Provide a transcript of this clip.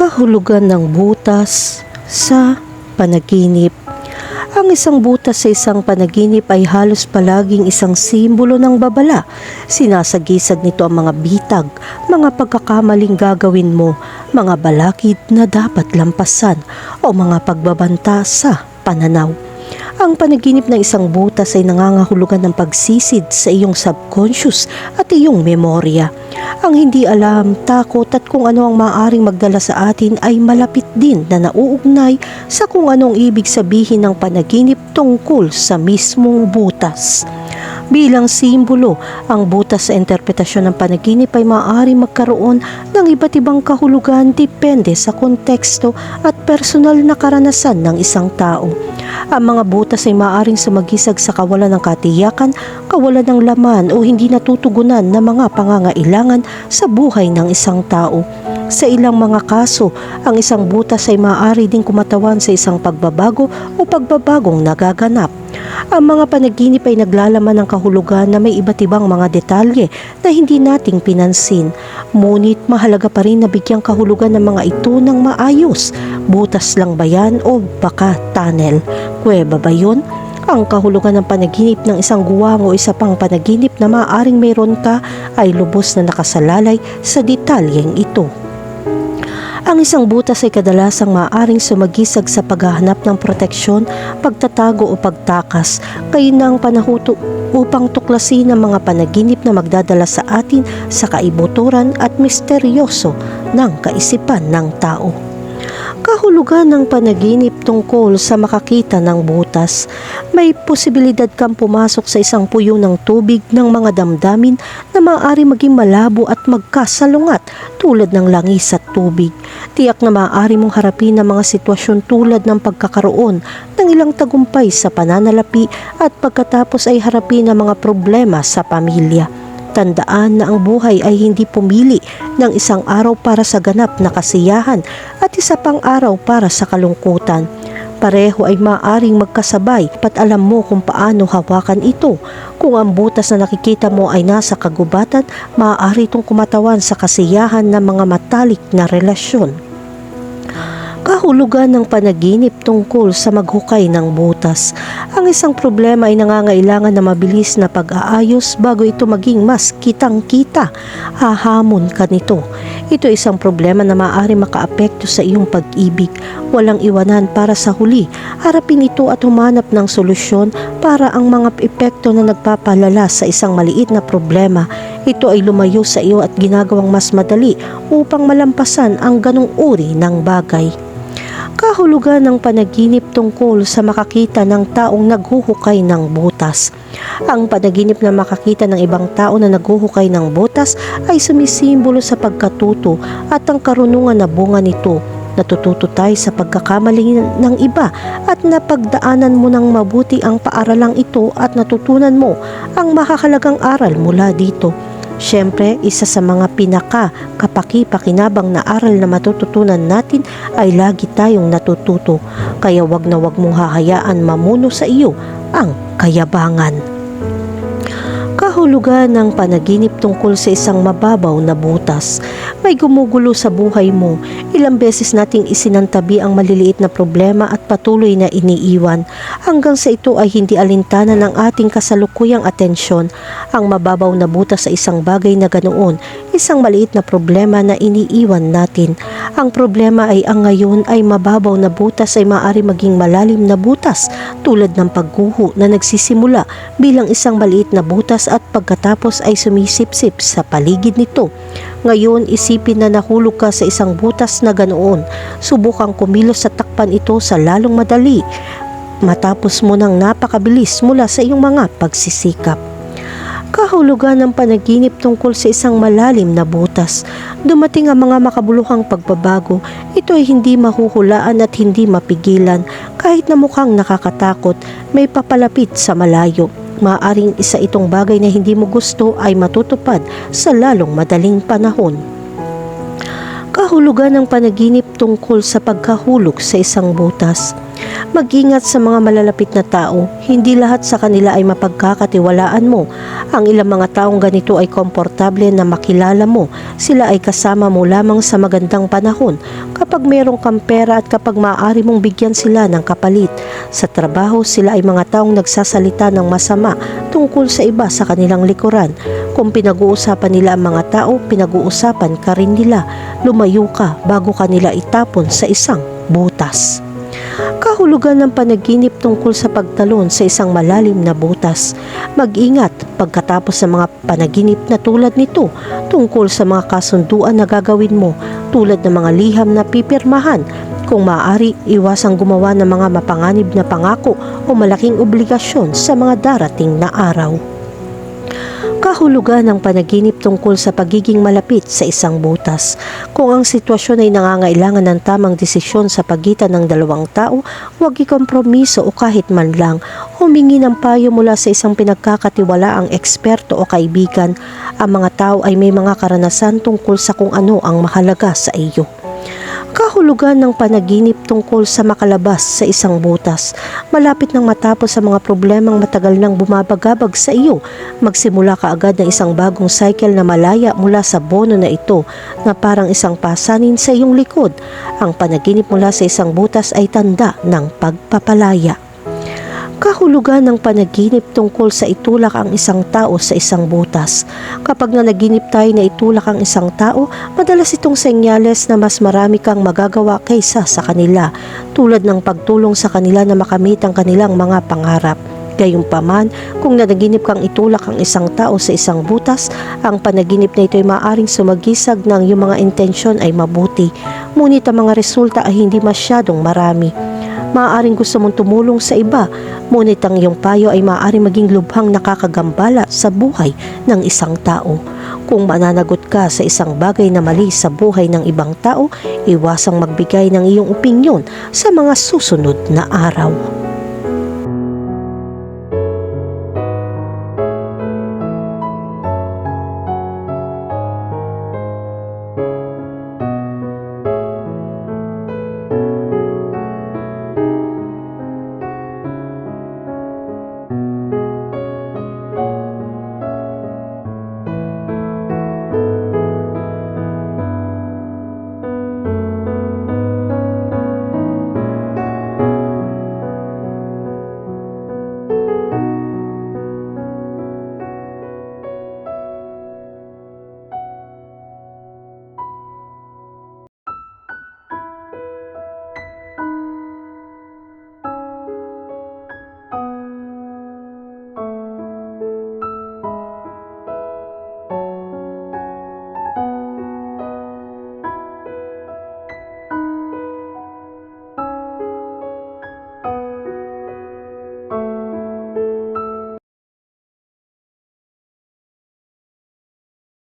Kahulugan ng butas sa panaginip. Ang isang butas sa isang panaginip ay halos palaging isang simbolo ng babala. Sinasagisag nito ang mga bitag, mga pagkakamaling gagawin mo, mga balakid na dapat lampasan o mga pagbabanta sa pananaw. Ang panaginip ng isang butas ay nangangahulugan ng pagsisid sa iyong subconscious at iyong memorya. Ang hindi alam, takot at kung ano ang maaaring magdala sa atin ay malapit din na nauugnay sa kung anong ibig sabihin ng panaginip tungkol sa mismong butas. Bilang simbolo, ang butas sa interpretasyon ng panaginip ay maaaring magkaroon ng iba't ibang kahulugan depende sa konteksto at personal na karanasan ng isang tao. Ang mga butas ay maaaring sumagisag sa kawalan ng katiyakan, kawalan ng laman o hindi natutugunan na mga pangangailangan sa buhay ng isang tao. Sa ilang mga kaso, ang isang butas ay maaari ding kumatawan sa isang pagbabago o pagbabagong nagaganap. Ang mga panaginip ay naglalaman ng kahulugan na may iba't ibang mga detalye na hindi nating pinansin. Ngunit mahalaga pa rin na bigyang kahulugan ng mga ito ng maayos. Butas lang ba yan o baka tunnel? Kuweba ba yun? Ang kahulugan ng panaginip ng isang guwang o isa pang panaginip na maaaring mayroon ka ay lubos na nakasalalay sa detalyeng ito. Ang isang butas ay kadalasang maaaring sumagisag sa paghahanap ng proteksyon, pagtatago o pagtakas, kayo ng panahuto upang tuklasin ang mga panaginip na magdadala sa atin sa kaibuturan at misteryoso ng kaisipan ng tao. Kahulugan ng panaginip tungkol sa makakita ng butas. May posibilidad kang pumasok sa isang puyo ng tubig ng mga damdamin na maaari maging malabo at magkasalungat tulad ng langis at tubig. Tiyak na maaari mong harapin ang mga sitwasyon tulad ng pagkakaroon ng ilang tagumpay sa pananalapi at pagkatapos ay harapin ang mga problema sa pamilya. Tandaan na ang buhay ay hindi pumili ng isang araw para sa ganap na kasiyahan at isa pang araw para sa kalungkutan. Pareho ay maaaring magkasabay at alam mo kung paano hawakan ito. Kung ang butas na nakikita mo ay nasa kagubatan, maaari itong kumatawan sa kasiyahan ng mga matalik na relasyon. Kahulugan ng panaginip tungkol sa maghukay ng butas. Ang isang problema ay nangangailangan na mabilis na pag-aayos bago ito maging mas kitang-kita. Hahamon ka nito. Ito ay isang problema na maaari makaapekto sa iyong pag-ibig. Walang iwanan para sa huli. Harapin ito at humanap ng solusyon para ang mga epekto na nagpapalala sa isang maliit na problema. Ito ay lumayo sa iyo at ginagawang mas madali upang malampasan ang ganong uri ng bagay. Kahulugan ng panaginip tungkol sa makakita ng taong naghuhukay ng butas. Ang panaginip na makakita ng ibang tao na naghuhukay ng butas ay sumisimbolo sa pagkatuto at ang karunungan na bunga nito. Natututo tayo sa pagkakamali ng iba at napagdaanan mo ng mabuti ang paaralang ito at natutunan mo ang mahahalagang aral mula dito. Siyempre, isa sa mga kapaki-pakinabang na aral na matututunan natin ay lagi tayong natututo. Kaya wag na wag mong hahayaan mamuno sa iyo ang kayabangan. Kahulugan ng panaginip tungkol sa isang mababaw na butas. May gumugulo sa buhay mo. Ilang beses nating isinantabi ang maliliit na problema at patuloy na iniiwan hanggang sa ito ay hindi alintana ng ating kasalukuyang atensyon. Ang mababaw na butas sa isang bagay na ganoon, isang maliit na problema na iniiwan natin. Ang problema ay ang ngayon ay mababaw na butas ay maaari maging malalim na butas tulad ng pagguho na nagsisimula bilang isang maliit na butas at pagkatapos ay sumisipsip sa paligid nito. Ngayon, isipin na nahulog ka sa isang butas na ganoon. Subukang kumilos sa takpan ito sa lalong madali matapos mo ng napakabilis mula sa iyong mga pagsisikap. Kahulugan ng panaginip tungkol sa isang malalim na butas. Dumating ang mga makabuluhang pagbabago. Ito ay hindi mahuhulaan at hindi mapigilan. Kahit na mukhang nakakatakot, may papalapit sa malayo. Maaaring isa itong bagay na hindi mo gusto ay matutupad sa lalong madaling panahon. Kahulugan ng panaginip tungkol sa pagkahulog sa isang butas. Mag-ingat sa mga malalapit na tao, hindi lahat sa kanila ay mapagkakatiwalaan mo. Ang ilang mga taong ganito ay komportable na makilala mo, sila ay kasama mo lamang sa magandang panahon, kapag merong kang pera at kapag maaari mong bigyan sila ng kapalit. Sa trabaho, sila ay mga taong nagsasalita ng masama tungkol sa iba sa kanilang likuran. Kung pinag-uusapan nila ang mga tao, pinag-uusapan ka rin nila. Lumayo ka bago ka nila itapon sa isang butas. Kahulugan ng panaginip tungkol sa pagtalon sa isang malalim na butas. Mag-ingat pagkatapos sa mga panaginip na tulad nito tungkol sa mga kasunduan na gagawin mo, tulad ng mga liham na pipirmahan. Kung maaari, iwasang gumawa ng mga mapanganib na pangako o malaking obligasyon sa mga darating na araw. Kahulugan ng panaginip tungkol sa pagiging malapit sa isang butas. Kung ang sitwasyon ay nangangailangan ng tamang desisyon sa pagitan ng dalawang tao, huwag ikompromiso o kahit man lang humingi ng payo mula sa isang pinagkakatiwalaang eksperto o kaibigan. Ang mga tao ay may mga karanasan tungkol sa kung ano ang mahalaga sa iyo. Kahulugan ng panaginip tungkol sa makalabas sa isang butas. Malapit nang matapos sa mga problemang matagal nang bumabagabag sa iyo, magsimula ka agad ng isang bagong cycle na malaya mula sa bono na ito na parang isang pasanin sa iyong likod. Ang panaginip mula sa isang butas ay tanda ng pagpapalaya. Kahulugan ng panaginip tungkol sa itulak ang isang tao sa isang butas. Kapag nanaginip tayo na itulak ang isang tao, madalas itong senyales na mas marami kang magagawa kaysa sa kanila, tulad ng pagtulong sa kanila na makamit ang kanilang mga pangarap. Gayunpaman, kung nanaginip kang itulak ang isang tao sa isang butas, ang panaginip na ito ay maaaring sumagisag ng iyong mga intensyon ay mabuti, ngunit ang mga resulta ay hindi masyadong marami. Maaaring gusto mong tumulong sa iba, ngunit ang iyong payo ay maaaring maging lubhang nakakagambala sa buhay ng isang tao. Kung mananagot ka sa isang bagay na mali sa buhay ng ibang tao, iwasang magbigay ng iyong opinyon sa mga susunod na araw.